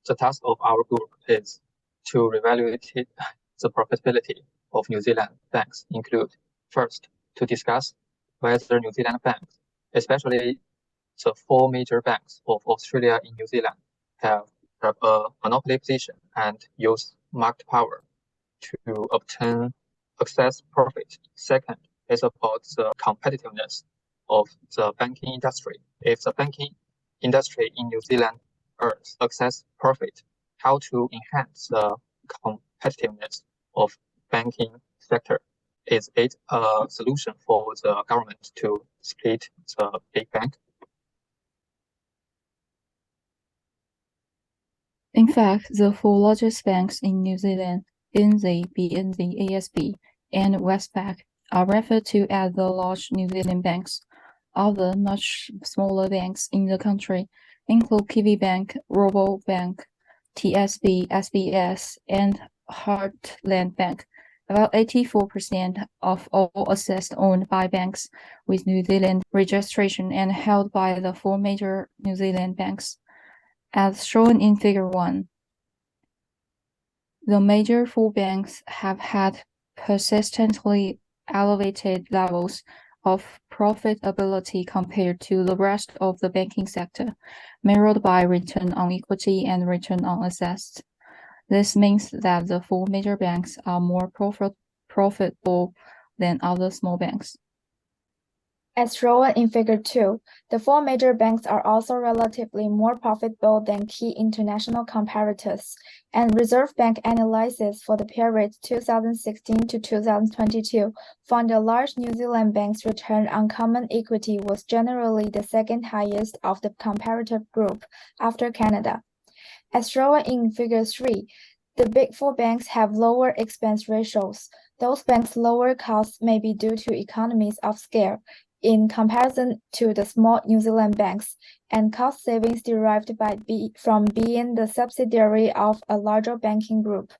The task of our group is to evaluate the profitability of New Zealand banks include, first, to discuss whether New Zealand banks, especially the four major banks of Australia and New Zealand, have a monopoly position and use market power to obtain excess profit. Second is about the competitiveness of the banking industry. If the banking industry in New Zealand earns excess profit, how to enhance the competitiveness of banking sector? Is it a solution for the government to split the big bank? In fact, the four largest banks in New Zealand, NZ, BNZ, ASB, and Westpac, are referred to as the large New Zealand banks. Other much smaller banks in the country include Kiwibank, Rabobank, TSB, SBS, and Heartland Bank. About 84% of all assets owned by banks with New Zealand registration and held by the four major New Zealand banks. As shown in Figure 1, the major four banks have had persistently elevated levels of profitability compared to the rest of the banking sector, mirrored by return on equity and return on assets. This means that the four major banks are more profitable than other small banks. As shown in Figure 2, the four major banks are also relatively more profitable than key international comparators, and Reserve Bank analysis for the period 2016 to 2022 found the large New Zealand bank's return on common equity was generally the second highest of the comparative group after Canada. As shown in Figure 3, the big four banks have lower expense ratios. Those banks' lower costs may be due to economies of scale in comparison to the small New Zealand banks, and cost savings derived from being the subsidiary of a larger banking group.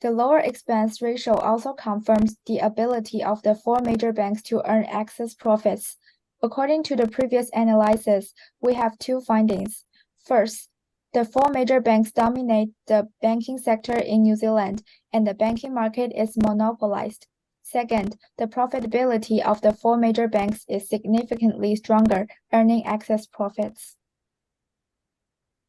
The lower expense ratio also confirms the ability of the four major banks to earn excess profits. According to the previous analysis, we have two findings. First, the four major banks dominate the banking sector in New Zealand, and the banking market is monopolized. Second, the profitability of the four major banks is significantly stronger, earning excess profits.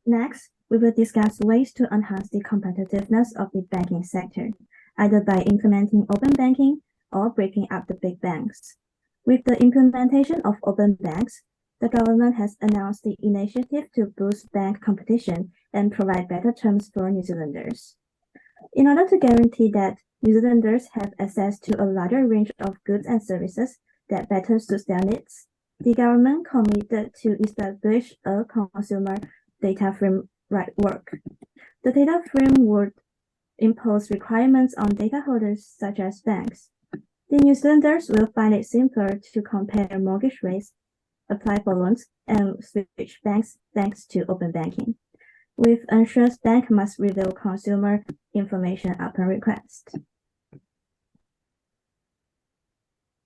Next, we will discuss ways to enhance the competitiveness of the banking sector, either by implementing open banking or breaking up the big banks. With the implementation of open banks, the government has announced the initiative to boost bank competition and provide better terms for New Zealanders. In order to guarantee that New Zealanders have access to a larger range of goods and services that better suits their needs, the government committed to establish a consumer data framework. The data frame would impose requirements on data holders such as banks. The New Zealanders will find it simpler to compare mortgage rates, apply for loans, and switch banks thanks to open banking. With insurance, bank must reveal consumer information upon request.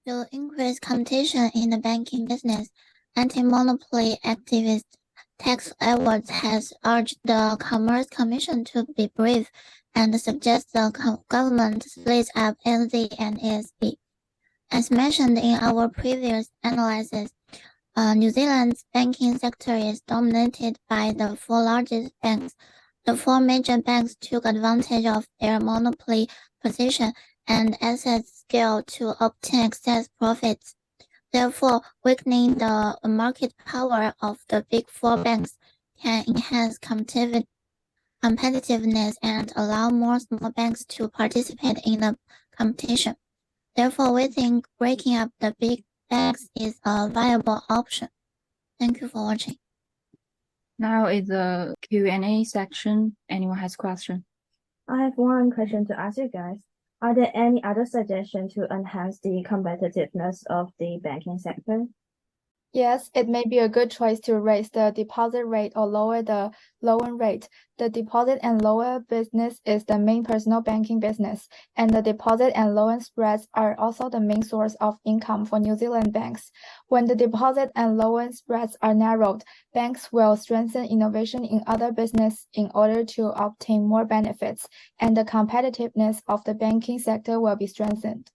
To increase competition in the banking business, anti-monopoly activist Tex Edwards has urged the Commerce Commission to be brief and suggest the government split up NZ and ASB. As mentioned in our previous analysis, New Zealand's banking sector is dominated by the four largest banks. The four major banks took advantage of their monopoly position and asset scale to obtain excess profits. Therefore, weakening the market power of the big four banks can enhance competitiveness and allow more small banks to participate in the competition. Therefore, we think breaking up the big banks is a viable option. Thank you for watching. Now is the Q&A section. Anyone has a question? I have one question to ask you guys. Are there any other suggestions to enhance the competitiveness of the banking sector? Yes, it may be a good choice to raise the deposit rate or lower the loan rate. The deposit and loan business is the main personal banking business, and the deposit and loan spreads are also the main source of income for New Zealand banks. When the deposit and loan spreads are narrowed, banks will strengthen innovation in other business in order to obtain more benefits, and the competitiveness of the banking sector will be strengthened.